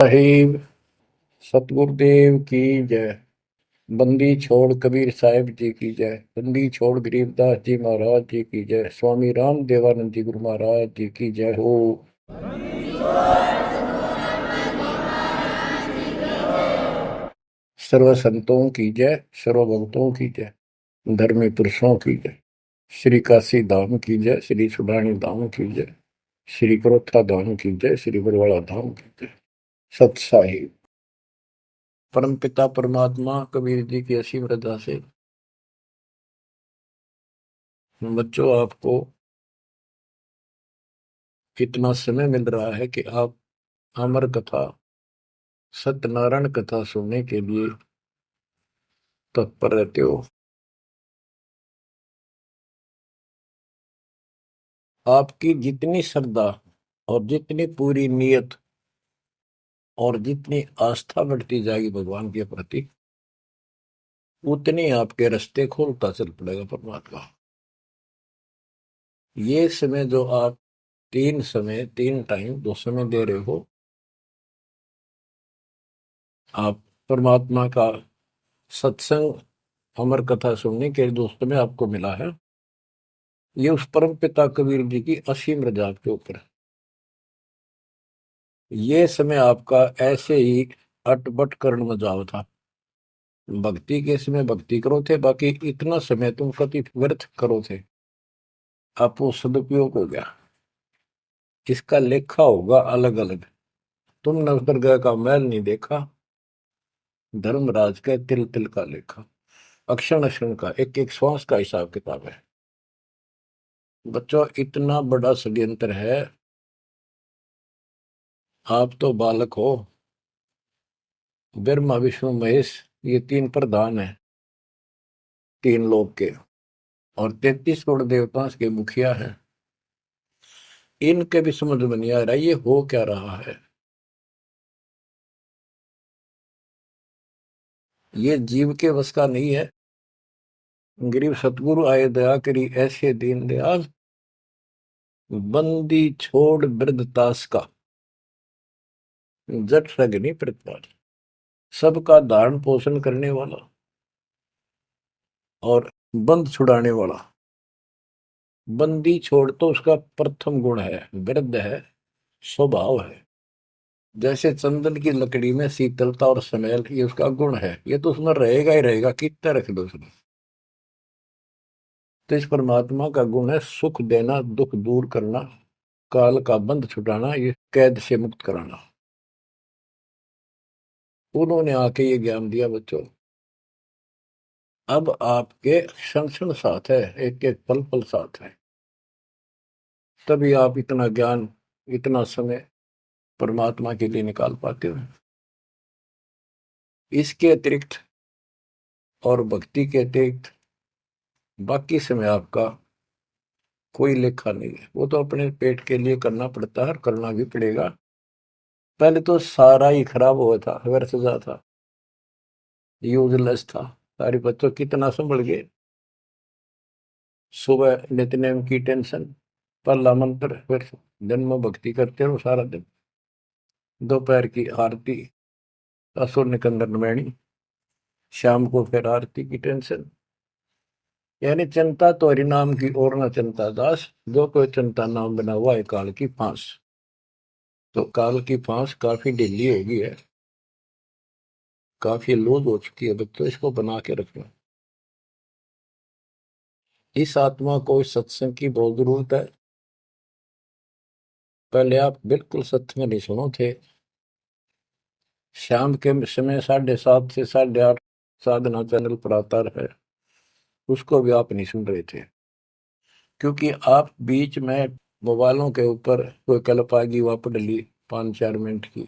साहिब सतगुरुदेव की जय। बंदी छोड़ कबीर साहिब जी की जय। बंदी छोड़ गरीबदास जी महाराज जी की जय। स्वामी राम देवानंद जी गुरु महाराज जी की जय हो। सर्व संतों की जय, सर्व भक्तों की जय, धर्मी पुरुषों की जय। श्री काशी धाम की जय, श्री सुडानी धाम की जय, श्री क्रोथा धाम की जय, श्री बरवाड़ा धाम की जय। सत साहिब परम पिता परमात्मा कबीर जी की असीम रजा से बच्चों आपको इतना समय मिल रहा है कि आप अमर कथा सत्यनारायण कथा सुनने के लिए तत्पर रहते हो। आपकी जितनी श्रद्धा और जितनी पूरी नियत और जितनी आस्था बढ़ती जाएगी भगवान के प्रति, उतनी आपके रास्ते खोलता चल पड़ेगा परमात्मा। ये समय जो आप तीन टाइम दो समय दे रहे हो, आप परमात्मा का सत्संग अमर कथा सुनने के दोस्त में आपको मिला है। ये उस परम पिता कबीर जी की असीम रजा आपके ऊपर है। ये समय आपका ऐसे ही अटपट करण में जाओ था। भक्ति के समय भक्ति करो थे, बाकी इतना समय तुम कति व्यर्थ करो थे। आप वो सदुपयोग हो गया। इसका लेखा होगा अलग अलग। तुमने उस दरगाह का मैल नहीं देखा, धर्मराज के तिल तिल का लेखा, अक्षण अक्षण का, एक एक श्वास का हिसाब किताब है। बच्चों इतना बड़ा षड्यंत्र है। आप तो बालक हो। ब्रह्मा विष्णु महेश ये तीन प्रधान है, तीन लोक के, और 33 करोड़ देवताओं के मुखिया हैं। इनके भी समझ में नहीं आ रहा ये हो क्या रहा है। ये जीव के वश का नहीं है। गरीब सतगुरु आए दया करी ऐसे दीन दयाल, बंदी छोड़ वृद्धतास का, जट सगनी प्रतिपाल। सबका धारण पोषण करने वाला और बंद छुड़ाने वाला। बंदी छोड़ तो उसका प्रथम गुण है, वृद्ध है, स्वभाव है। जैसे चंदन की लकड़ी में शीतलता और स्मेल, ये उसका गुण है। ये तो उसमें रहेगा ही रहेगा, कितना रख दो उसमें। तो इस परमात्मा का गुण है सुख देना, दुख दूर करना, काल का बंध छुटाना, ये कैद से मुक्त कराना। उन्होंने आके ये ज्ञान दिया बच्चों। अब आपके क्षण क्षण साथ है, एक एक पल पल साथ है। तभी आप इतना ज्ञान, इतना समय परमात्मा के लिए निकाल पाते हो। इसके अतिरिक्त और भक्ति के अतिरिक्त बाकी समय आपका कोई लेखा नहीं है। वो तो अपने पेट के लिए करना पड़ता है और करना भी पड़ेगा। पहले तो सारा ही खराब हुआ था, व्यर्थ जा था, यूजलेस था। सारे बच्चों कितना संभल गए। सुबह नित्यनेम की टेंशन, पहला मंत्र, फिर दिन में भक्ति करते रहो सारा दिन, दोपहर की आरती, असुर निकंदन नमैनी, शाम को फिर आरती की टेंशन। यानी चिंता तो हरि नाम की और न चिंता दास, जो कोई चिंता नाम बना हुआ है काल की फांस। तो काल की फांस काफी ढीली हो गई है, काफी लूज हो चुकी है बच्चों। इसको बना के रखना। इस आत्मा को इस सत्संग की बहुत जरूरत है। पहले आप बिल्कुल सत्संग नहीं सुनो थे। शाम के समय 7:30 से 8:30 साधना चैनल पर आता है, उसको भी आप नहीं सुन रहे थे, क्योंकि आप बीच में मोबाइलों के ऊपर कोई कल्प आ गई, वापस डली 5-4 मिनट की,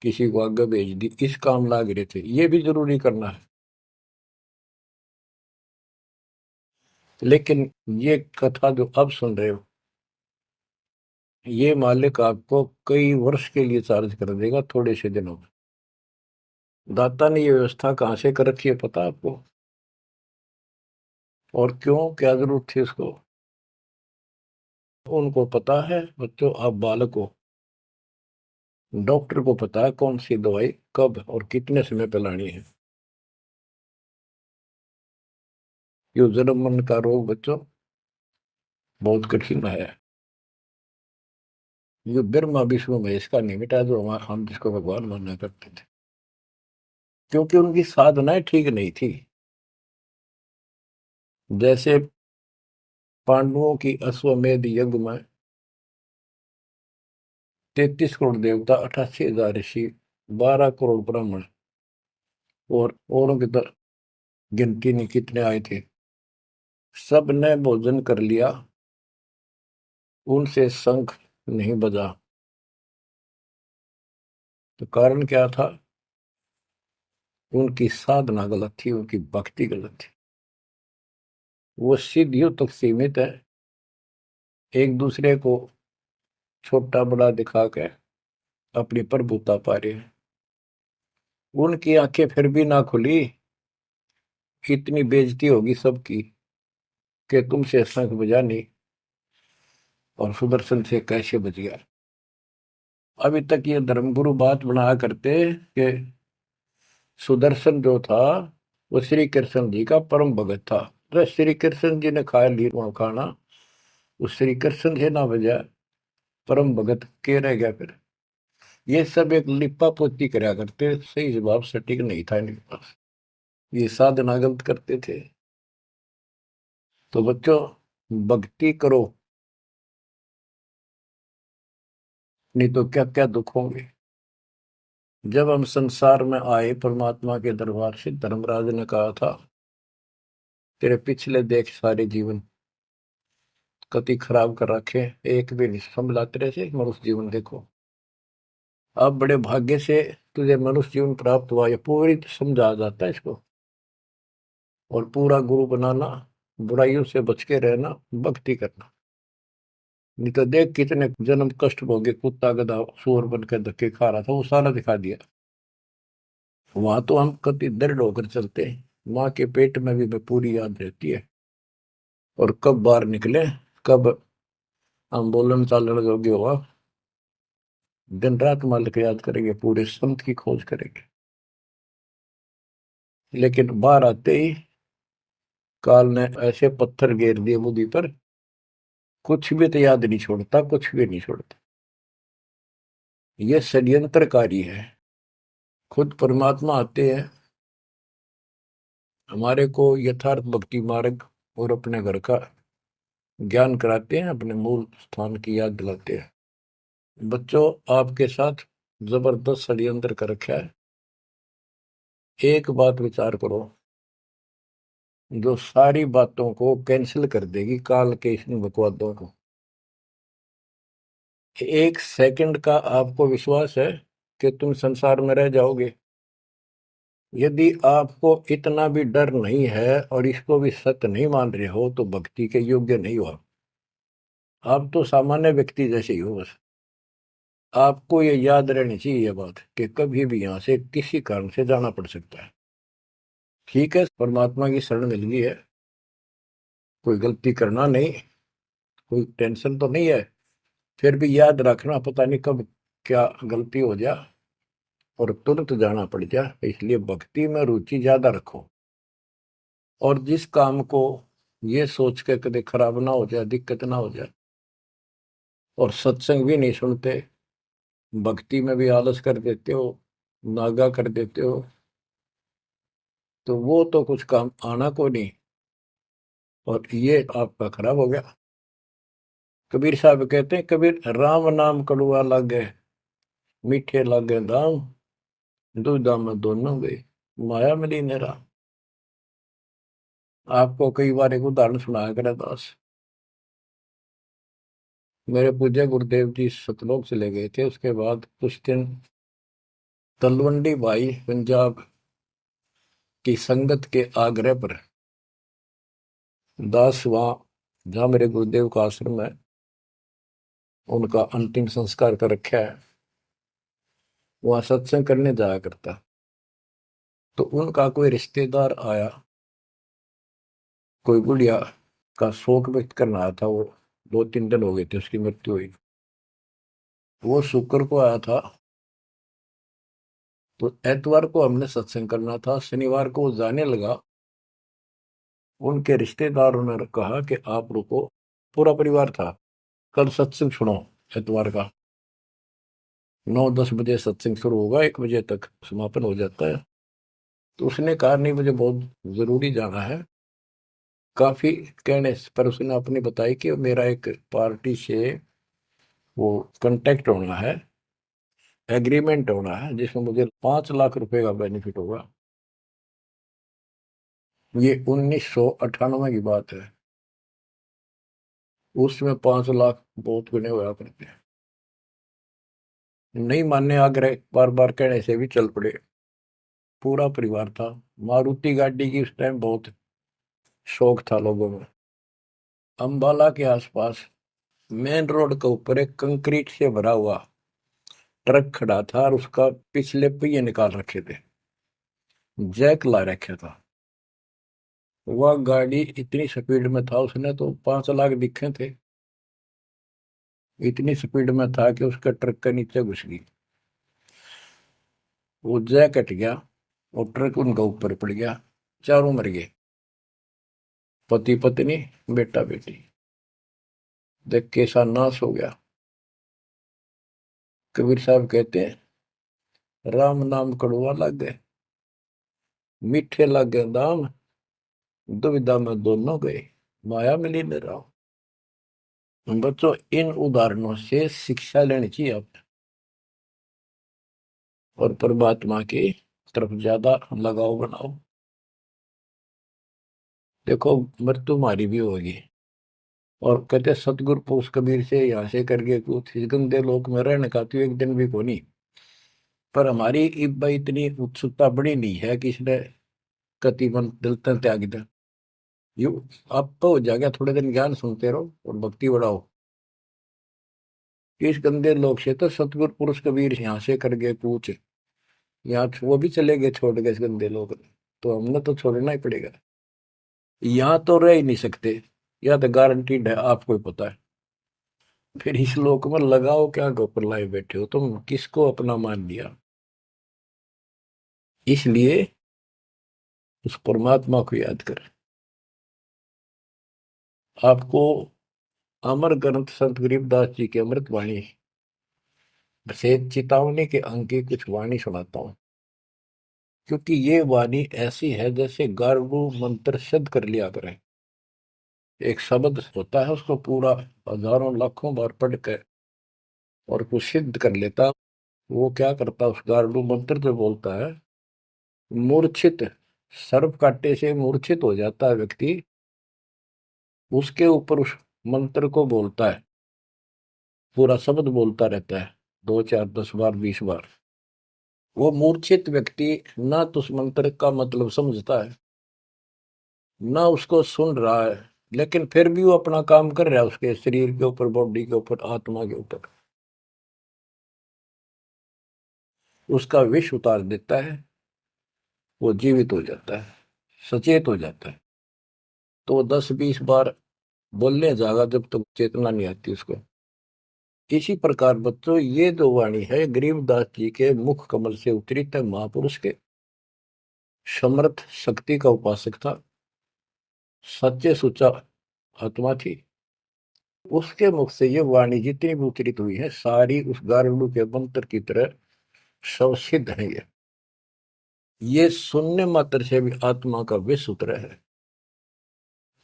किसी को आगे भेज दी, इस काम लाग रहे थे। ये भी जरूरी करना है, लेकिन ये कथा जो अब सुन रहे हो, ये मालिक आपको कई वर्ष के लिए चार्ज कर देगा थोड़े से दिनों में। दाता ने ये व्यवस्था कहाँ से कर रखी है पता आपको? और क्यों, क्या जरूरत थी उसको? उनको पता है बच्चों, आप बालक हो, डॉक्टर को पता है कौन सी दवाई कब और कितने समय पे लानी है। ये जन्म मन का रोग बच्चों बहुत कठिन है। ये ब्रह्मा विष्णु महेश का नहीं मिटा जो हम जिसको भगवान माना करते थे, क्योंकि उनकी साधनाएं ठीक नहीं थी। जैसे पांडवों की अश्वमेध यज्ञ में 33 करोड़ देवता, 88,000 ऋषि, 12 करोड़ ब्राह्मण, और औरों की तो गिनती नहीं कितने आए थे, सब ने भोजन कर लिया, उनसे शंख नहीं बजा। तो कारण क्या था? उनकी साधना गलत थी, उनकी भक्ति गलत थी। वो सिद्धियों तक सीमित है, एक दूसरे को छोटा बड़ा दिखा के अपनी प्रभुता पा रहे हैं। उनकी आंखें फिर भी ना खुली, इतनी बेइज्जती होगी सबकी कि तुमसे शंख बजा नहीं और सुदर्शन से कैसे बच गया। अभी तक ये धर्मगुरु बात बनाया करते कि सुदर्शन जो था वो श्री कृष्ण जी का परम भगत था। तो श्री कृष्ण जी ने खाया लीर खाना, उस श्री कृष्ण से ना बजा, परम भगत के रह गया फिर। ये सब एक लिपा पोती कराया करते, सही जवाब सटीक नहीं था इनके पास, ये साधना गलत करते थे। तो बच्चों भक्ति करो, नहीं तो क्या क्या दुख होंगे। जब हम संसार में आए परमात्मा के दरबार से, धर्मराज ने कहा था तेरे पिछले देख सारे जीवन कति खराब कर रखे, एक भी नहीं संभला तेरे से मनुष्य जीवन देखो। अब बड़े भाग्य से तुझे मनुष्य जीवन प्राप्त हुआ, ये पूरी समझा जाता है इसको। और पूरा गुरु बनाना, बुराइयों से बच के रहना, भक्ति करना। नहीं तो देख कितने जन्म कष्ट भोगे, कुत्ता गधा सूअर बन के धक्के खा रहा था, वो सारा दिखा दिया। वहां तो हम कति दृढ़ होकर चलते हैं, माँ के पेट में भी पूरी याद रहती है। और कब बाहर निकले, कब हम बोलन चालन योग्य हुआ, दिन रात मालिक याद करेंगे, पूरे संत की खोज करेंगे। लेकिन बाहर आते ही काल ने ऐसे पत्थर घेर दिए बुद्धि पर, कुछ भी तो याद नहीं छोड़ता, कुछ भी नहीं छोड़ता। ये षड्यंत्रकारी है। खुद परमात्मा आते हैं, हमारे को यथार्थ भक्ति मार्ग और अपने घर का ज्ञान कराते हैं, अपने मूल स्थान की याद दिलाते हैं। बच्चों आपके साथ जबरदस्त षड्यंत्र कर रखा है। एक बात विचार करो जो सारी बातों को कैंसिल कर देगी, काल के इन बकवादों को। एक सेकंड का आपको विश्वास है कि तुम संसार में रह जाओगे? यदि आपको इतना भी डर नहीं है और इसको भी सत्य नहीं मान रहे हो तो भक्ति के योग्य नहीं हो आप तो सामान्य व्यक्ति जैसे ही हो बस। आपको ये याद रहनी चाहिए ये बात कि कभी भी यहां से किसी कारण से जाना पड़ सकता है। ठीक है, परमात्मा की शरण मिल गई है, कोई गलती करना नहीं, कोई टेंशन तो नहीं है। फिर भी याद रखना, पता नहीं कब क्या गलती हो जाए और तुरंत जाना पड़ जाए, इसलिए भक्ति में रुचि ज्यादा रखो। और जिस काम को ये सोच के कभी खराब ना हो जाए, दिक्कत ना हो जाए, और सत्संग भी नहीं सुनते, भक्ति में भी आलस कर देते हो, नागा कर देते हो, तो वो तो कुछ काम आना को नहीं, और ये आपका खराब हो गया। कबीर साहब कहते हैं, कबीर राम नाम कड़ुआ लागे, मीठे लागे दाम, दूधा में दोनों गए, माया मिली ने राम। आपको कई बार एक उदाहरण सुनाया करे दास। मेरे पूज्य गुरुदेव जी सतलोक चले गए थे, उसके बाद कुछ दिन तलवंडी भाई पंजाब की संगत के आग्रह पर दास वहां जहां मेरे गुरुदेव का आश्रम है, उनका अंतिम संस्कार कर रखा है, वहां सत्संग करने जाया करता। तो उनका कोई रिश्तेदार आया, कोई बुढ़िया का शोक व्यक्त करना आया था। वो 2-3 दिन हो गए थे उसकी मृत्यु हुई। वो शुक्र को आया था, तो एतवार को हमने सत्संग करना था, शनिवार को वो जाने लगा। उनके रिश्तेदारों ने कहा कि आप रुको, पूरा परिवार था, कल सत्संग सुनो एतवार का। 9-10 बजे सत्संग शुरू होगा, 1 बजे तक समापन हो जाता है। तो उसने कहा नहीं, मुझे बहुत जरूरी जाना है। काफी कहने पर उसने अपनी बताई कि मेरा एक पार्टी से वो कांटेक्ट होना है, एग्रीमेंट होना है, जिसमें मुझे 5 लाख रुपए का बेनिफिट होगा। ये 1998 की बात है। उसमें 5 लाख बहुत गुने हुआ करते हैं। नहीं मानने आग्रह बार बार कहने से भी चल पड़े। पूरा परिवार था। मारुति गाड़ी की उस टाइम बहुत शौक था लोगों में। अंबाला के आसपास मेन रोड के ऊपर एक कंक्रीट से भरा हुआ ट्रक खड़ा था और उसका पिछले पहिए निकाल रखे थे, जैक ला रखा था। वह गाड़ी इतनी स्पीड में था, उसने तो 5 लाख दिखे थे। इतनी स्पीड में था कि उसका ट्रक के नीचे घुस गई। वो जैक कट गया और ट्रक उनका ऊपर पड़ गया। चारों मर गए, पति पत्नी बेटा बेटी। देख कैसा नाश हो गया। कबीर साहब कहते हैं, राम नाम कड़वा लग गए, मीठे लग गए दाम, दुविधा में दोनों गए, माया मिली न राम। बच्चों, इन उदाहरणों से शिक्षा लेनी चाहिए आप, और परमात्मा की तरफ ज्यादा लगाव बनाओ। देखो, मृत्यु हमारी भी होगी। और कहते सतगुरु पुरुष कबीर से यहाँ से करके कुछ इस गंदे लोक में रहने का तो एक दिन भी को नहीं। पर हमारी इब्बा इतनी उत्सुकता बड़ी नहीं है कि इसने कति मन दिलता त्याग दे। यू आप तो हो जाएगा, थोड़े दिन ज्ञान सुनते रहो और भक्ति बढ़ाओ। इस गंदे लोग से तो सतगुरु पुरुष कबीर यहाँ से करके पूछ, यहाँ वो भी चले गए छोड़ के इस गंदे लोग। तो हमने तो छोड़ना ही पड़ेगा। यहाँ तो रह ही नहीं सकते, या तो गारंटीड है, आपको ही पता है। फिर इस लोक में लगाओ क्या, गोपर लाए बैठे हो तुम, किसको अपना मान लिया। इसलिए उस परमात्मा को याद कर। आपको अमर ग्रंथ संत गरीबदास जी की अमृत वाणी से चेतावनी के अंक की कुछ वाणी सुनाता हूं। क्योंकि ये वाणी ऐसी है जैसे गारडू मंत्र सिद्ध कर लिया करें। एक शब्द होता है, उसको पूरा हजारों लाखों बार पढ़ कर और कुछ सिद्ध कर लेता। वो क्या करता, उस गारडू मंत्र जो बोलता है, मूर्छित सर्प काटे से मूर्छित हो जाता है व्यक्ति, उसके ऊपर उस मंत्र को बोलता है, पूरा शब्द बोलता रहता है, 2 4 10 बार 20 बार। वो मूर्छित व्यक्ति ना तो उस मंत्र का मतलब समझता है, ना उसको सुन रहा है, लेकिन फिर भी वो अपना काम कर रहा है, उसके शरीर के ऊपर, बॉडी के ऊपर, आत्मा के ऊपर। उसका विष उतार देता है, वो जीवित हो जाता है, सचेत हो जाता है। तो वो 10 20 बार बोलने जाएगा जब तक चेतना नहीं आती उसको। इसी प्रकार बच्चों, ये जो वाणी है गरीबदास जी के मुख कमल से उतरी तक, महापुरुष के समर्थ शक्ति का उपासक था, सच्चे सुचा आत्मा थी। उसके मुख से ये वाणी जितनी भी उच्चरित हुई है, सारी उस गारुड़ के मंत्र की तरह शवसिद्ध है। ये सुनने मात्र से भी आत्मा का विष उतरा है,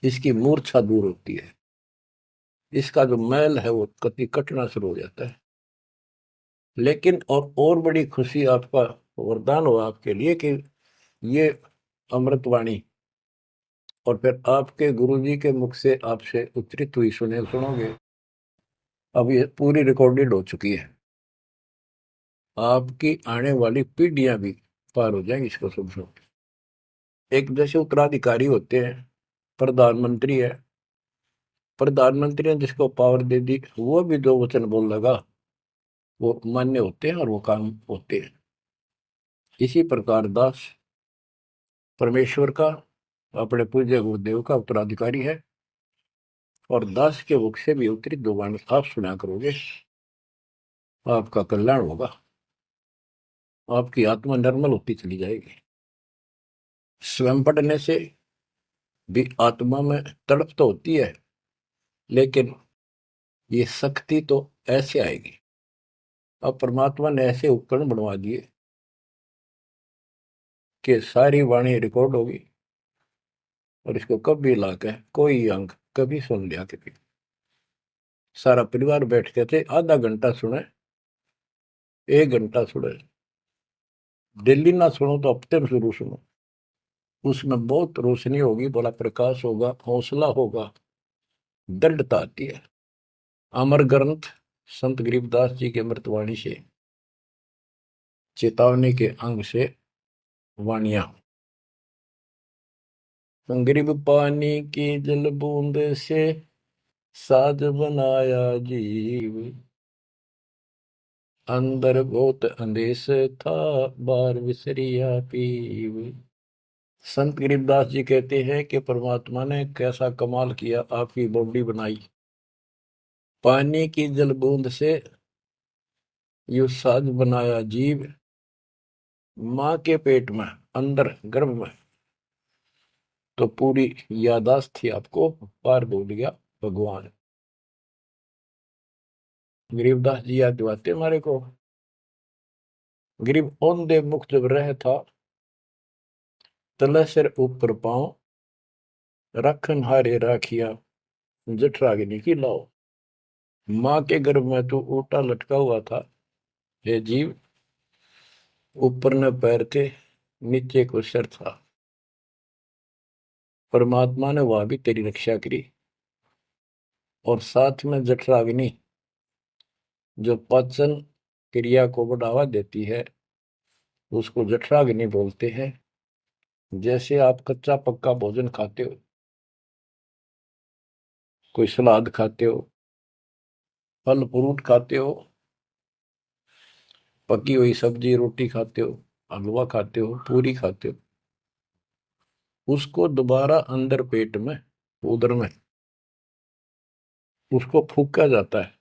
इसकी मूर्छा दूर होती है, इसका जो मैल है वो कति कटना शुरू हो जाता है। लेकिन और बड़ी खुशी, आपका वरदान हो आपके लिए कि ये अमृतवाणी और फिर आपके गुरुजी के मुख से आपसे उच्चरित हुई सुनोगे। अब ये पूरी रिकॉर्डेड हो चुकी है, आपकी आने वाली पीढ़ियां भी पार हो जाएंगी इसको सुन सुन। एक जैसे उत्तराधिकारी होते हैं, प्रधानमंत्री है, प्रधानमंत्री ने जिसको पावर दे दी, वो भी जो वचन बोल लगा वो मान्य होते हैं और वो काम होते हैं। इसी प्रकार दास परमेश्वर का, अपने पूज्य गुरुदेव का उत्तराधिकारी है, और दास के मुख से भी उत्तरित दो वाणी आप सुना करोगे, आपका कल्याण होगा। आपकी आत्मा निर्मल होती चली जाएगी। स्वयं पढ़ने से भी आत्मा में तड़प तो होती है, लेकिन ये शक्ति तो ऐसे आएगी। अब परमात्मा ने ऐसे उपकरण बनवा दिए कि सारी वाणी रिकॉर्ड होगी, और इसको कभी लाके कोई अंक कभी सुन लिया कभी, सारा परिवार बैठ के थे, आधा घंटा सुने, 1 घंटा सुने, डेली ना सुनो तो हफ्ते में शुरू सुनो। उसमें बहुत रोशनी होगी, बड़ा प्रकाश होगा, हौसला होगा, दृढ़ता आती है। अमर ग्रंथ संत गरीबदास जी के अमृतवाणी से, चेतावनी के अंग से वाणियां। गरीब पानी की जल बूंद से साज बनाया जीव, अंदर बहुत अंदेश था, बार विसरिया पीव। संत गरीबदास जी कहते हैं कि परमात्मा ने कैसा कमाल किया, आपकी बॉडी बनाई, पानी की जल बूंद से यू साज बनाया जीव, माँ के पेट में, अंदर गर्भ में तो पूरी यादाश्त थी आपको, पार बोल गया भगवान। गरीबदास जी याद दिवाते हमारे को। गरीब औंधे मुख जब रह था, तले सिर ऊपर पांव, रखन हारे राखिया, जठराग्नि की लाओ। माँ के गर्भ में तो उल्टा लटका हुआ था ये जीव, ऊपर न पैर थे, नीचे को सिर था। परमात्मा ने वहां भी तेरी रक्षा करी, और साथ में जठराग्नि जो पाचन क्रिया को बढ़ावा देती है, उसको जठराग्नि बोलते हैं। जैसे आप कच्चा पक्का भोजन खाते हो, कोई सलाद खाते हो, फल फ्रूट खाते हो, पकी हुई सब्जी रोटी खाते हो, हलवा खाते हो, पूरी खाते हो, उसको दोबारा अंदर पेट में, उदर में उसको फूका जाता है।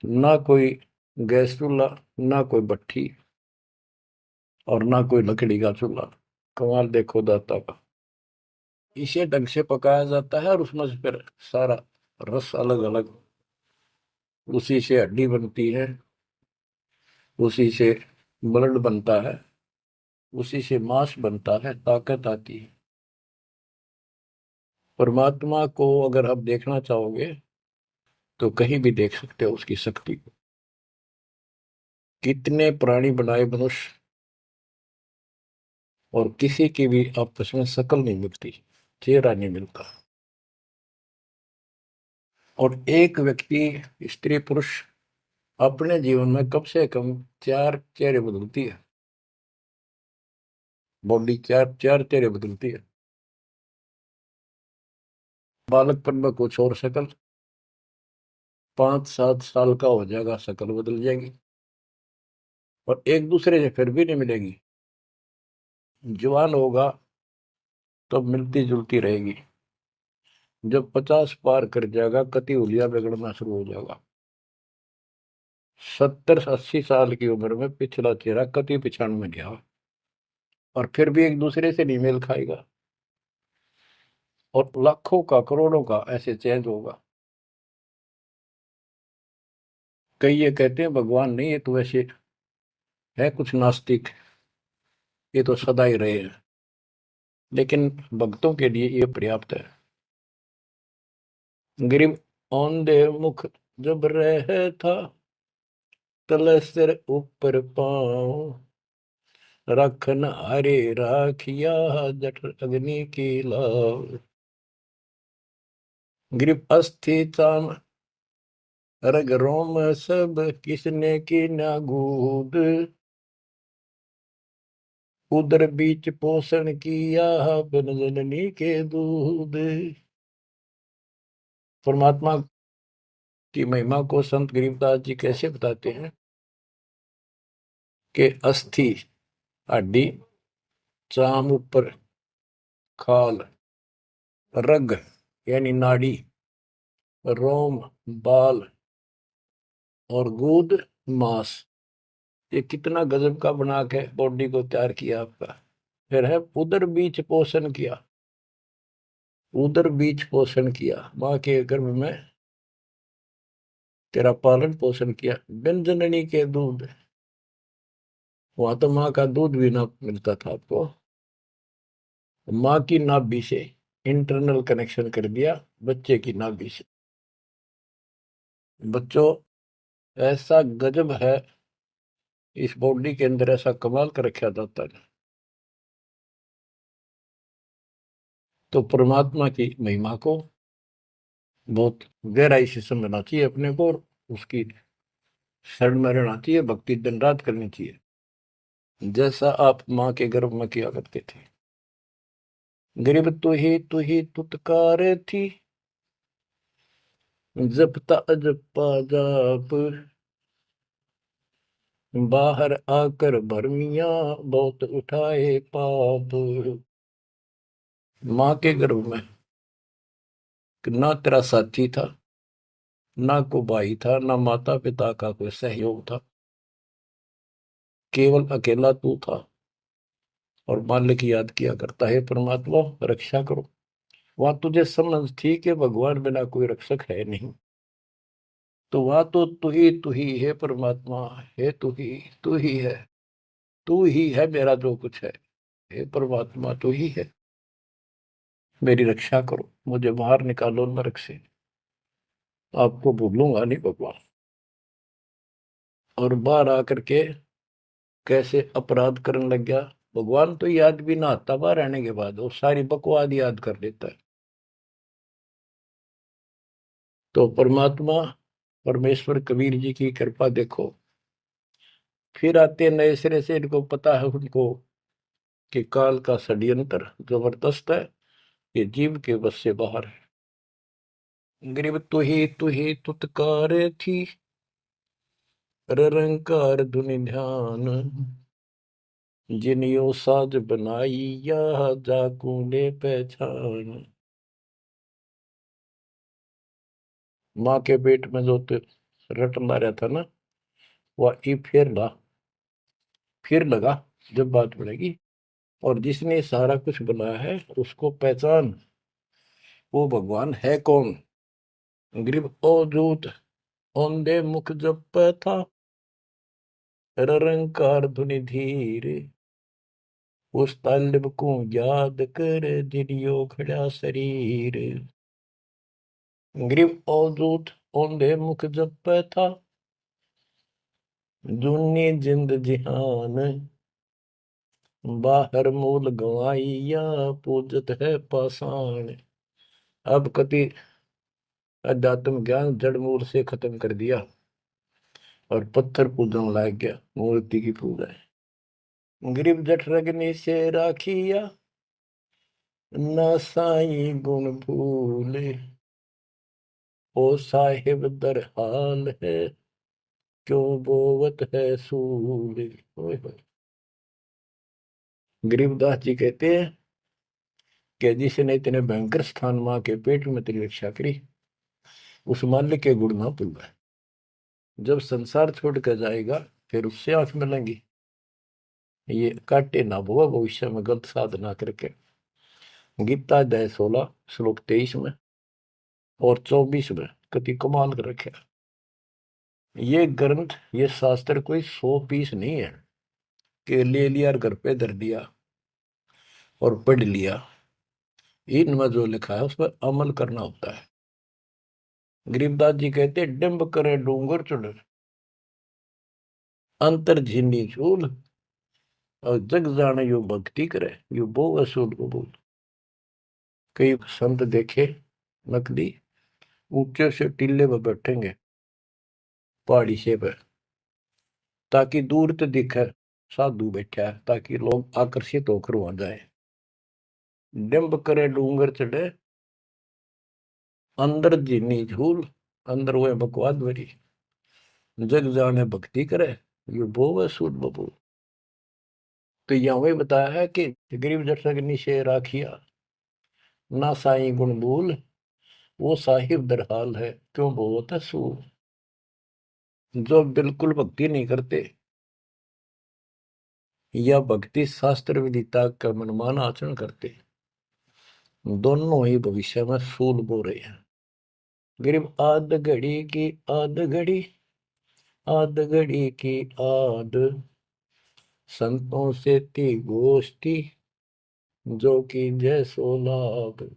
ना कोई गैस चूल्हा, ना कोई भट्ठी, और ना कोई लकड़ी का चूल्हा। कमाल देखो दाता का। इसे ढंग से पकाया जाता है, और उसमें से फिर सारा रस अलग अलग, उसी से हड्डी बनती है, उसी से ब्लड बनता है, उसी से मांस बनता है, ताकत आती है। परमात्मा को अगर आप देखना चाहोगे तो कहीं भी देख सकते हो उसकी शक्ति को। कितने प्राणी बनाए मनुष्य, और किसी की भी आपस में शक्ल नहीं मिलती, चेहरा नहीं मिलता। और एक व्यक्ति, स्त्री पुरुष, अपने जीवन में कम से कम 4 चेहरे बदलती है। बॉडी चार चार चेहरे बदलती है। बालकपन में कुछ और शक्ल, 5-7 साल का हो जाएगा शक्ल बदल जाएगी, और एक दूसरे से फिर भी नहीं मिलेगी। जवान होगा तब मिलती जुलती रहेगी, जब 50 पार कर जाएगा कति हुलिया बिगड़ना शुरू हो जाएगा। 70-80 साल की उम्र में पिछला चेहरा कति पिछाड़ में गया, और फिर भी एक दूसरे से नहीं मेल खाएगा, और लाखों का करोड़ों का ऐसे चेंज होगा। कई ये कहते हैं भगवान नहीं है, तो वैसे है कुछ नास्तिक, ये तो सदा ही रहे हैं, लेकिन भक्तों के लिए ये पर्याप्त है। गरीब औंधे मुख जब रह था, तले सिर ऊपर पांव, रखन हरे राखिया, जठ अग्नि की लाव। गरीब अस्थि चाम रग रोम सब, किसने की ना गूद, उदर बीच पोषण किया, बिन जननी के दूध। परमात्मा की महिमा को संत गरीबदास जी कैसे बताते हैं कि अस्थि हड्डी, चाम ऊपर खाल, रग यानी नाड़ी, रोम बाल, और गूद मांस। ये कितना गजब का बना के बॉडी को तैयार किया आपका। फिर है उदर बीच पोषण किया, उदर बीच पोषण किया, माँ के गर्भ में तेरा पालन पोषण किया। बिन जननी के दूध, वहां तो माँ का दूध भी ना मिलता था आपको, माँ की नाभि से इंटरनल कनेक्शन कर दिया बच्चे की नाभि से। बच्चों, ऐसा गजब है इस बॉडी के अंदर, ऐसा कमाल कर रखा जाता है। तो परमात्मा की महिमा को बहुत गहराई से समझना चाहिए अपने को, और उसकी शरण में रहना चाहिए, भक्ति दिन रात करनी चाहिए, जैसा आप माँ के गर्भ में किया करते थे। गरीब तू ही तुतकार थी, जपता अजपा जाप, बाहर आकर भरमिया बहुत उठाए पाप। माँ के गर्भ में ना तेरा साथी था, ना को भाई था, ना माता पिता का कोई सहयोग था, केवल अकेला तू था। और मालिक याद किया करता है, परमात्मा रक्षा करो। वहां तुझे समझ थी कि भगवान बिना कोई रक्षक है नहीं, तो वहां तो तू ही है परमात्मा, है तू ही है, तू ही है मेरा जो कुछ है। हे परमात्मा तू ही है, मेरी रक्षा करो, मुझे बाहर निकालो नरक से, आपको भूलूंगा नहीं भगवान। और बाहर आकर के कैसे अपराध करने लग गया भगवान, तो याद भी ना आता बाहर रहने के बाद, वो सारी बकवाद याद कर लेता है। तो परमात्मा परमेश्वर कबीर जी की कृपा देखो, फिर आते हैं नए सिरे से, इनको पता है उनको कि काल का षड्यंत्र जबरदस्त है, ये जीव के बस से बाहर है। गरीब तू ही तुतकार थी, रंकार धुनि ध्यान, जिन यो साज बनाई या जाकूने पहचान। माँ के पेट में जो रटना रहा था ना, वह ई फिर लगा जब बात बढ़ेगी, और जिसने सारा कुछ बनाया है उसको पहचान, वो भगवान है कौन। गरीब ओ दूत औंधे मुख जप था, रंकार धुनि धीर, उस तालिब को याद कर दिलियो खड़ा शरीर। गरीब ओ दूत औंधे मुख जप था, जूनी जिंद जिहान, बाहर मूल गवाइया पूजत है पाषाण। अब कति अध्यात्म ज्ञान जड़ मूल से खत्म कर दिया और पत्थर पूजन लाग गया, मूर्ति की पूजा है। गरीब जठ रगनी से राखिया, ना साई गुण भूले, ओ साहिब दर हाल है, क्यों बोवत है सूल। ओए होए। गरीबदास जी कहते हैं कि जिसने इतने भयंकर स्थान मां के पेट में तेरी रक्षा करी, उस मालिक के गुण ना भूल। जब संसार छोड़ कर जाएगा फिर उससे आंख मिलेंगी, ये काटे ना बुआ भविष्य में गलत साधना करके। गीता अध्याय 16 श्लोक 23 में और 24 में कति कमाल कर रखे। ये ग्रंथ, ये शास्त्र कोई 100 पीस नहीं है कि ले लिया और घर पे धर दिया और पढ़ लिया। इनमें जो लिखा है उस पर अमल करना होता है। गरीबदास जी कहते डिम्ब करे डूंगर चुड़, अंतर झीनी झूल, और जग जाने यो भक्ति करे, यो बो असूल को बोल। कई संत देखे नकली ऊंचे से टीले पर बैठेंगे पहाड़ी से पे, ताकि दूर तो दिखे साधु बैठा है, ताकि लोग आकर्षित होकर वहां जाए। डिम्ब करे डूंगर चढ़े, अंदर जीनी झूल, अंदर वो बकवाद भरी, जग जाने भक्ति करे, ये वो है सूद बबूल। तो यहाँ वही बताया है कि गरीब जठरग निशे राखिया, ना साई गुण भूल, वो साहिब दरहाल है, क्यों बोवत है सूल। जो बिल्कुल भक्ति नहीं करते, या भक्ति शास्त्र विदिता का मनमाना आचरण करते, दोनों ही भविष्य में सूल बो रहे हैं। गरीब आध घड़ी की आध घड़ी, आध घड़ी की आध, संतों से थी गोष्ठी, जो कि जय सो लाभ।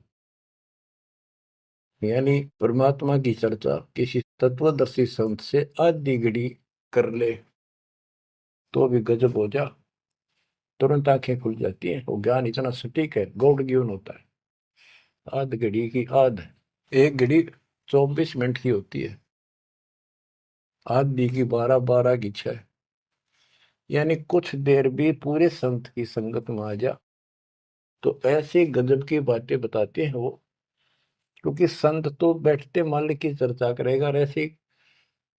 यानी परमात्मा की चर्चा किसी तत्वदर्शी संत से आधी घड़ी कर ले तो भी गजब हो जा, तुरंत आंखें खुल जाती हैं। वो ज्ञान इतना सटीक है, गॉड गिवन होता है। आध घड़ी की आध, एक घड़ी 24 मिनट की होती है, आधी की 12, 12 की 6। यानी कुछ देर भी पूरे संत की संगत में आ जा तो ऐसी गजब की बातें बताते हैं वो। क्योंकि संत तो बैठते मालिक की चर्चा करेगा और ऐसी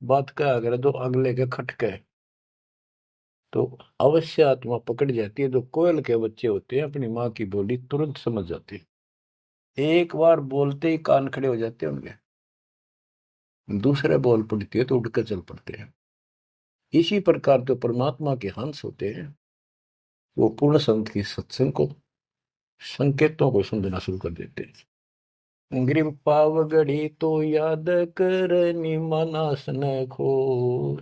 बात का अगर जो अगले के खटके तो अवश्य आत्मा पकड़ जाती है। जो कोयल के बच्चे होते हैं अपनी माँ की बोली तुरंत समझ जाते हैं, एक बार बोलते ही कान खड़े हो जाते हैं उनके। दूसरे बोल पड़ती है तो उड़कर चल पड़ते हैं। इसी प्रकार जो परमात्मा के हंस होते हैं वो पूर्ण संत की सत्संग को, संकेतों को समझना शुरू कर देते हैं। ग्रीव पावगढ़ी तो याद कर निमानास न खो,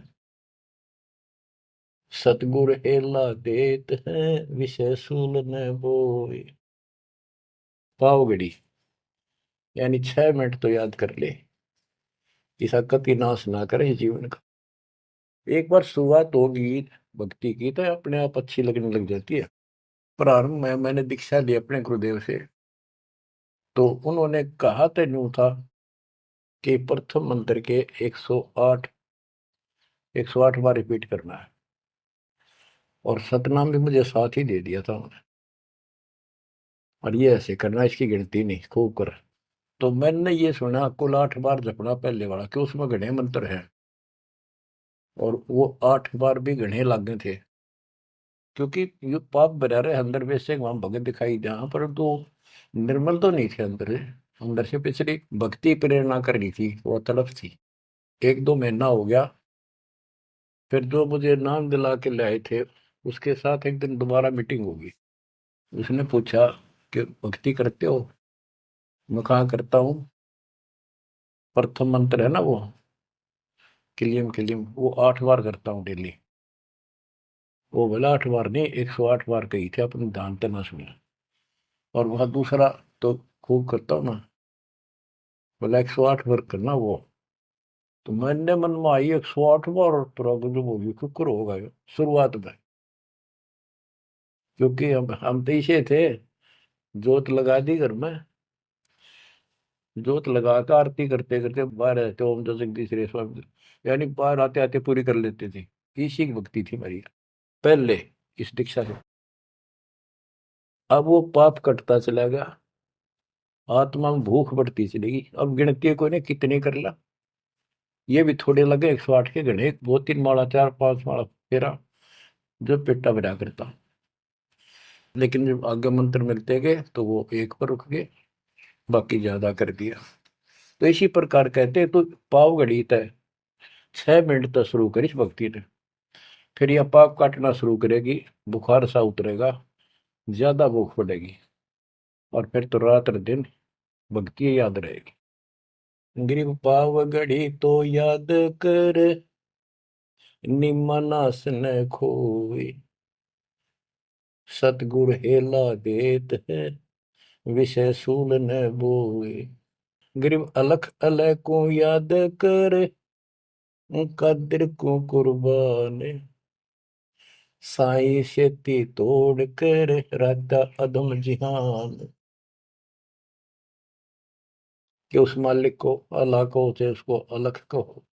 सतगुर एला देत है विषय सूल न बोए। पावगढ़ी यानी 6 मिनट तो याद कर ले, इसा कति नाश ना करे जीवन का। एक बार शुरुआत होगी भक्ति की तो अपने आप अच्छी लगने लग जाती है। प्रारंभ में मैंने दीक्षा ली अपने गुरुदेव से, तो उन्होंने कहा तो यूं था कि प्रथम मंत्र के 108 बार रिपीट करना है, और सतनाम भी मुझे साथ ही दे दिया था उन्होंने, और ये ऐसे करना, इसकी गिनती नहीं, खूब कर। तो मैंने ये सुना कुल 8 बार जपना पहले वाला, कि उसमें घने मंत्र हैं, और वो 8 बार भी घने लागे थे। क्योंकि ये पाप भरा रहे अंदर वैसे वहां भगत दिखाई जहां पर तो निर्मल तो नहीं थे अंदर से। अंदर से पिछली भक्ति प्रेरणा कर रही थी, वो तड़प थी। 1-2 महीना हो गया, फिर जो मुझे नाम दिला के लाए थे उसके साथ एक दिन दोबारा मीटिंग होगी। उसने पूछा कि भक्ति करते हो? मैं कहा करता हूँ। प्रथम मंत्र है ना वो, किलियम किलियम, वो 8 बार करता हूँ डेली। वो बोला 8 बार नहीं, 108 बार कही थे, अपने ध्यान से ना सुना। और वह दूसरा तो खूब करता हूँ ना, बोला 108 बार करना वो। तो मैंने मन में आई 108 बार, और तुरा जो होगी शुक्र होगा ये शुरुआत में। क्योंकि हम तो इसे थे, जोत लगा दी घर में, जोत लगा कर आरती करते करते बाहर आते, ओम जो जगदीश स्वामी, यानी बाहर आते आते पूरी कर लेते थे। इसी की भक्ति थी मेरी पहले, इस दीक्षा से। अब वो पाप कटता चला गया, आत्मा में भूख बढ़ती चलेगी। अब गिनती कोई ने कितने कर ला, ये भी थोड़े लगे 108 के गणे, 2-3 माला 4-5 माला फेरा, जो पेटा भरा करता। लेकिन जब आगे मंत्र मिलते गए तो वो एक पर रुक गए, बाकी ज्यादा कर दिया। तो इसी प्रकार कहते तो पाव घड़ी तय 6 मिनट तक शुरू करी भक्ति ने, फिर यह पाप काटना शुरू करेगी, बुखार सा उतरेगा, ज्यादा भूख पड़ेगी, और फिर तो रात दिन भक्ति याद रहेगी। ग्रीव पाव घड़ी तो याद कर निमनास न खोए, सतगुर हेला देत है विषय सूल न बोए। ग्रीव अलख अलय को याद कर कदर को कुर्बान, साई शेती तोड़ कर राता अधम जिहान। कि उस मालिक को अल्लाह को से उसको अलख कहो,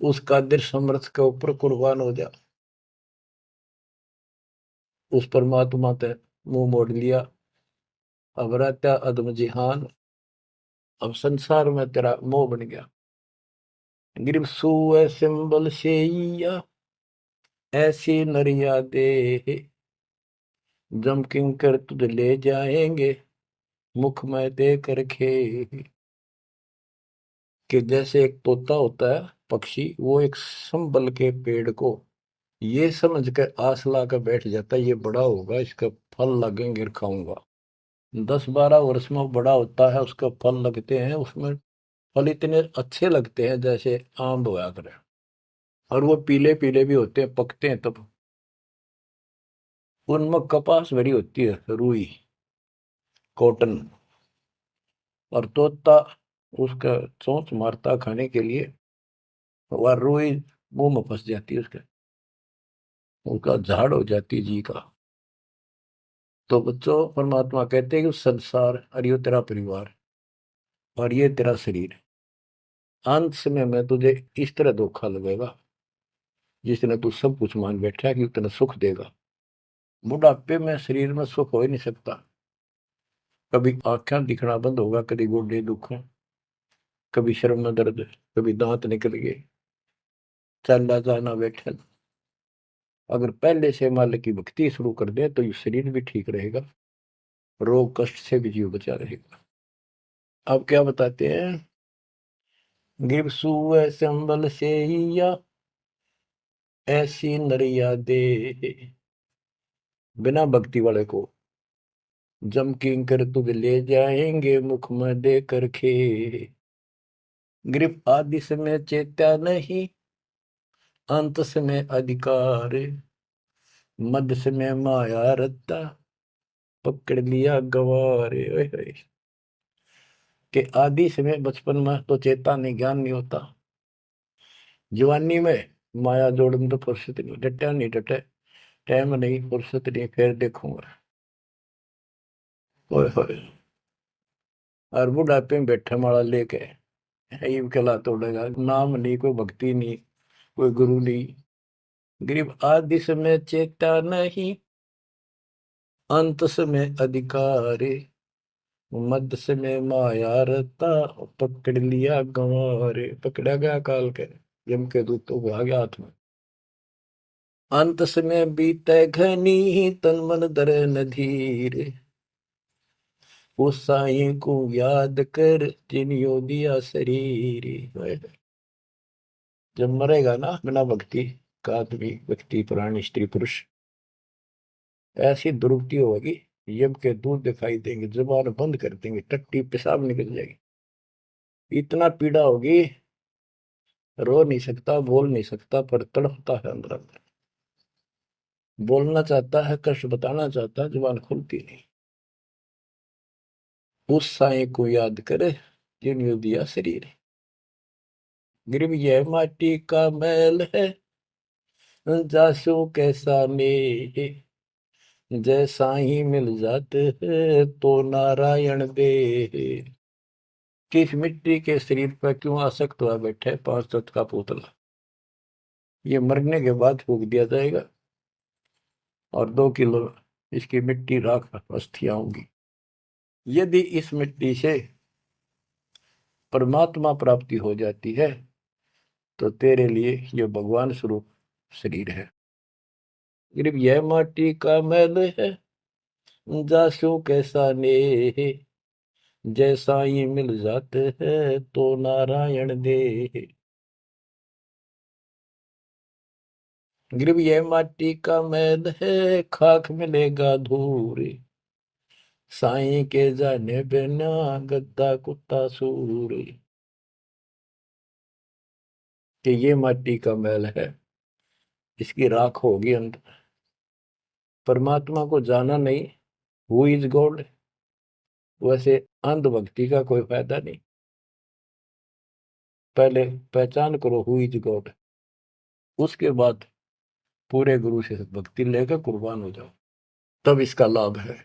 उस कादिर समर्थ के ऊपर कुर्बान हो जा। उस परमात्मा ते मुंह मोड़ लिया, अब रहता अदम जिहान, अब संसार में तेरा मोह बन गया। गिरब सुए सिंबल शेया ऐसी नरिया दे, जम किंकर तुझ ले जाएंगे मुख में दे कर खे। कि जैसे एक तोता होता है पक्षी, वो एक संबल के पेड़ को ये समझ के आस ला कर बैठ जाता है ये बड़ा होगा, इसका फल लगेंगे, खाऊंगा। 10-12 वर्ष में वो बड़ा होता है, उसका फल लगते हैं, उसमें फल इतने अच्छे लगते हैं जैसे आम होया करे। और वो पीले पीले भी होते हैं, पकते हैं तब। उनमें कपास भरी होती है, रुई, कॉटन। और तोता उसका चोंच मारता खाने के लिए, वह रुई मुंह में फंस जाती है उसके, उसका झाड़ हो जाती है जी का। तो बच्चों, परमात्मा कहते हैं कि संसार और ये तेरा परिवार और ये तेरा शरीर, अंत समय में तुझे इस तरह धोखा लगेगा जिसने तू सब कुछ मान बैठा है कि उतना सुख देगा। बुढ़ापे में शरीर में सुख हो ही नहीं सकता। कभी आंखें दिखना बंद होगा, कभी गोडे दुख, कभी शर्म में दर्द, कभी दांत निकल गए, चलना जाना बैठा। अगर पहले से मालिक की भक्ति शुरू कर दे तो ये शरीर भी ठीक रहेगा, रोग कष्ट से भी जीव बचा रहेगा। अब क्या बताते हैं, गिर सुअ संबल से या ऐसी नरिया दे, बिना भक्ति वाले को जम किंकर तुझ ले जाएंगे मुख में दे कर खे। ग्रिप आदि समय चेत्या नहीं, अंत समय अधिकार, मध्य समय माया रत्ता, पकड़ लिया गवारे। ओए होए। कि आदि समय बचपन में तो चेता नहीं, ज्ञान नहीं होता। जवानी में माया जोड़न तो फुर्सत नहीं, डटा नहीं डटे, टाइम नहीं, फुर्सत नहीं, फिर देखूंगा। ओए होए। और बुढ़ापे में बैठे माला लेके ये कला तोड़ेगा, नाम नहीं, कोई भक्ति नहीं, कोई गुरु नहीं। गरीब आदि समय चेता नहीं, अंत समय अधिकार, मध्य समय माया रता, पकड़ लिया गंवारे। पकड़ा गया काल के, यम के दूतों को आ गया हाथ में। अंत समय बीते घनी, तन मन धरे न धीर, उस साईं को याद कर जिनियो दिया शरीर। जब मरेगा ना बिना भक्ति का आदमी, व्यक्ति, प्राणी, स्त्री, पुरुष, ऐसी दुर्गति होगी, यम के दूध दिखाई देंगे, जुबान बंद कर देंगे, टट्टी पेशाब निकल जाएगी। इतना पीड़ा होगी, रो नहीं सकता, बोल नहीं सकता, पर तड़पता है अंदर अंदर। बोलना चाहता है, कष्ट बताना चाहता है, जुबान खुलती नहीं। उस साईं को याद करे जिन्होंने दिया शरीर। गिरव यह माटी का मैल है, जासू कैसा ने, जय साईं मिल जाते हैं तो नारायण दे। किस मिट्टी के शरीर पर क्यों आसक्त हुआ बैठे 5 तत्व का पुतला? ये मरने के बाद फूक दिया जाएगा और 2 किलो इसकी मिट्टी राख अस्थियां होंगी। यदि इस मिट्टी से परमात्मा प्राप्ति हो जाती है तो तेरे लिए यह भगवान स्वरूप शरीर है। सिर्फ यह माटी का मैल है, जासू कैसा ने, जैसा ही मिल जाते हैं तो नारायण दे। गिरव यह माटी का मैल है, खाक मिलेगा धूल, साईं के जाने बिना गद्दा कुत्ता सूर। कि ये माटी का मैल है, इसकी राख होगी अंदर। परमात्मा को जाना नहीं, हु इज गॉड, वैसे अंधभक्ति का कोई फायदा नहीं। पहले पहचान करो हु इज गॉड, उसके बाद पूरे गुरु से भक्ति लेकर कुर्बान हो जाओ, तब इसका लाभ है।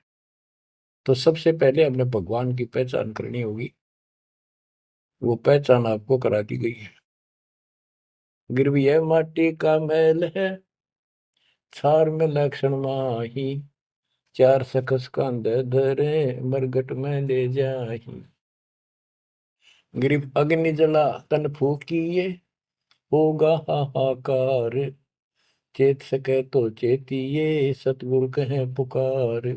तो सबसे पहले हमने भगवान की पहचान करनी होगी, वो पहचान आपको करा दी गई है। गिरवी यह माटी का मैल है, छार में लक्षण माही, चार सकस कांधे धरे मरगट में ले जाही। गिरिव अग्नि जला तन फूकिए, होगा हाहाकार, चेत सके तो चेतिए, सतगुरु कहे पुकार।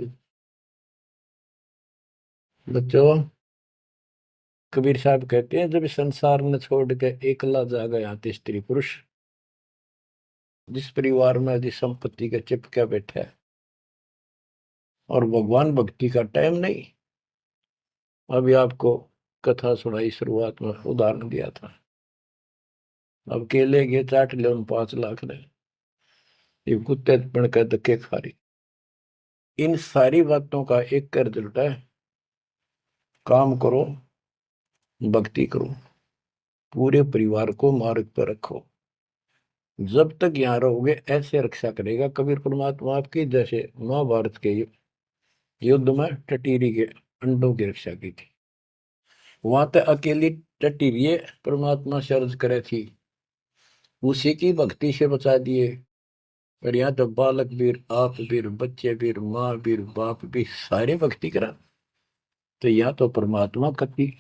बच्चों, कबीर साहब कहते हैं जब संसार न छोड़ के एकला जा गया स्त्री पुरुष, जिस परिवार में यदि संपत्ति के चिपके बैठे है और भगवान भक्ति का टाइम नहीं। अभी आपको कथा सुनाई, शुरुआत में उदाहरण दिया था। अब केले के चाट ले उन 5 लाख ने, ये कुत्ते बन कर धक्के खा रही। इन सारी बातों का एक कर रिजल्ट है, काम करो, भक्ति करो, पूरे परिवार को मार्ग पर रखो। जब तक यहाँ रहोगे ऐसे रक्षा करेगा कबीर परमात्मा आपकी, जैसे महाभारत के युद्ध में टटीरी के अंडों की रक्षा की थी। वहां तक अकेली टटीरी परमात्मा से अर्ज करे थी, उसी की भक्ति से बचा दिए। और यहाँ तो बालक वीर, आप वीर, बच्चे वीर, माँ वीर, बाप भी सारे भक्ति करा। तो यहाँ तो परमात्मा कति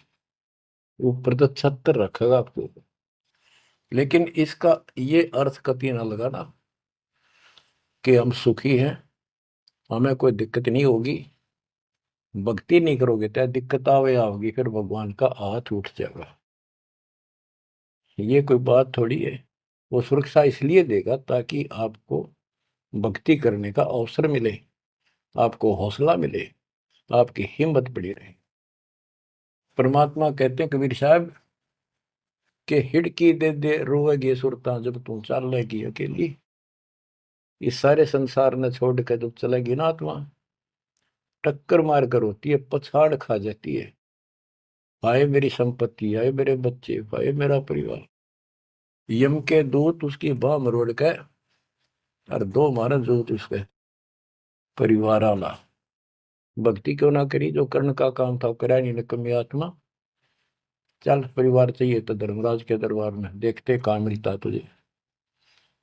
ऊपर तो छत्र रखेगा आपको। लेकिन इसका ये अर्थ कति ना लगाना कि हम सुखी हैं, हमें कोई दिक्कत नहीं होगी। भक्ति नहीं करोगे तो दिक्कत आओगी, फिर भगवान का हाथ उठ जाएगा। ये कोई बात थोड़ी है। वो सुरक्षा इसलिए देगा ताकि आपको भक्ति करने का अवसर मिले, आपको हौसला मिले, आपकी हिम्मत बढ़ी रहे। परमात्मा कहते हैं कबीर साहब के हिड़की दे दे रोएगी सुरता जब तू चलेगी अकेली। इस सारे संसार ने छोड़ कर जब चलेगी ना आत्मा, टक्कर मार कर होती है, पछाड़ खा जाती है। हाय मेरी संपत्ति, हाय मेरे बच्चे, हाय मेरा परिवार। यम के दूत उसकी बाह मरोड़ के और 2 मारा दूत उसके परिवार आला। भक्ति क्यों ना करी, जो कर्ण का काम था करा नहीं निकम्मी आत्मा। चल परिवार चाहिए तो धर्मराज के दरबार में देखते कहाँ मिलता तुझे।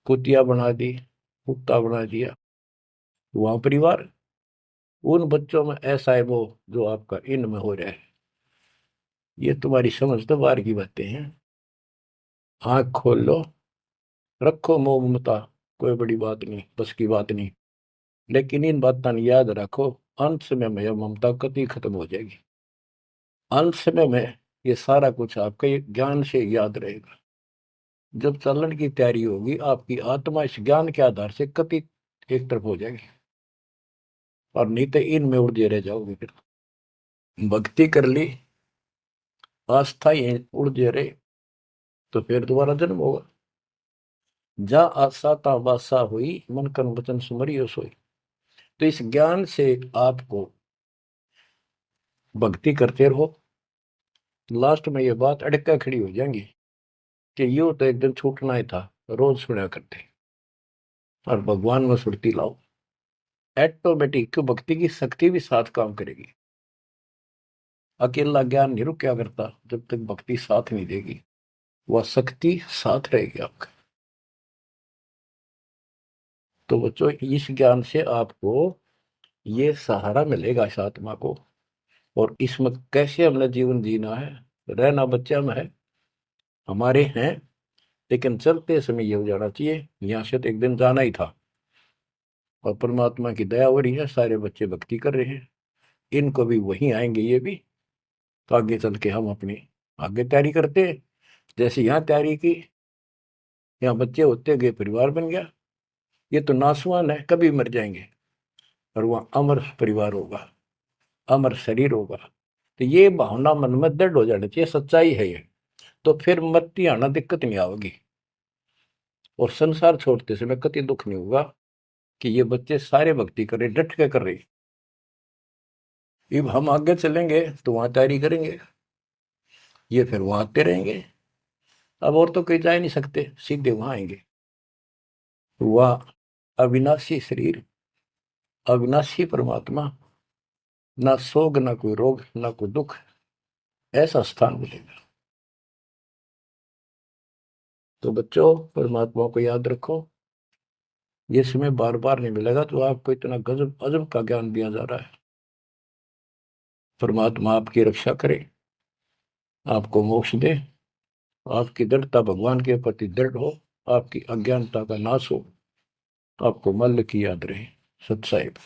कुतिया बना दी, कुत्ता बना दिया। वहां परिवार, उन बच्चों में ऐसा है वो जो आपका इनमें हो रहा है। ये तुम्हारी समझ तो बाहर की बातें हैं। आंख खोल लो, रखो मोह ममता, कोई बड़ी बात नहीं, बस की बात नहीं। लेकिन इन बातों याद रखो, अंत समय में यह ममता कति खत्म हो जाएगी। अंत समय में ये सारा कुछ आपके ज्ञान से याद रहेगा। जब चलन की तैयारी होगी आपकी आत्मा इस ज्ञान के आधार से कति एक तरफ हो जाएगी, और नहीं तो इनमें उलझे रह जाओगे। फिर भक्ति कर ली, आस्था ही उलझे रहे तो फिर दोबारा जन्म होगा। जा आशा ता वासा हुई, मन कर्म वचन सुमरियो सोई। तो इस ज्ञान से आपको भक्ति करते रहो। लास्ट में ये बात अड़का खड़ी हो जाएंगी कि यूं तो एक दिन छूटना ही था, रोज सुना करते। और भगवान में सुरती लाओ, ऑटोमेटिक भक्ति की शक्ति भी साथ काम करेगी। अकेला ज्ञान नहीं रुक क्या करता, जब तक भक्ति साथ नहीं देगी वह शक्ति साथ रहेगी आपका। तो बच्चों इस ज्ञान से आपको ये सहारा मिलेगा इस आत्मा को, और इसमें कैसे हमने जीवन जीना है। रहना बच्चा में है, हमारे हैं, लेकिन चलते समय ये हो जाना चाहिए यहाँ से तो एक दिन जाना ही था। और परमात्मा की दया हो रही है, सारे बच्चे भक्ति कर रहे हैं, इनको भी वहीं आएंगे ये भी। तो आगे चल के हम अपनी आगे तैयारी करते हैं। जैसे यहाँ तैयारी की, यहाँ बच्चे होते गए परिवार बन गया। ये तो नासवान है, कभी मर जाएंगे, और वहाँ अमर परिवार होगा, अमर शरीर होगा। तो ये भावना मन में दृढ़ हो जानी चाहिए, सच्चाई है ये। तो फिर मरती आना दिक्कत नहीं आएगी, और संसार छोड़ते समय कति दुख नहीं होगा कि ये बच्चे सारे भक्ति कर रहे, डट के कर रहे। अब हम आगे चलेंगे तो वहां तैयारी करेंगे, ये फिर वहां आते रहेंगे। अब और तो कहीं जा नहीं सकते, सीधे वहां आएंगे। वह अविनाशी शरीर, अविनाशी परमात्मा, ना सोग, ना कोई रोग, ना कोई दुख, ऐसा स्थान मिलेगा। तो बच्चों परमात्मा को याद रखो, ये समय बार बार नहीं मिलेगा। तो आपको इतना गजब अजब का ज्ञान दिया जा रहा है। परमात्मा आपकी रक्षा करे, आपको मोक्ष दे, आपकी दृढ़ता भगवान के प्रति दृढ़ हो, आपकी अज्ञानता का नाश हो, आपको मल्ल की याद रहे। सत साहिब।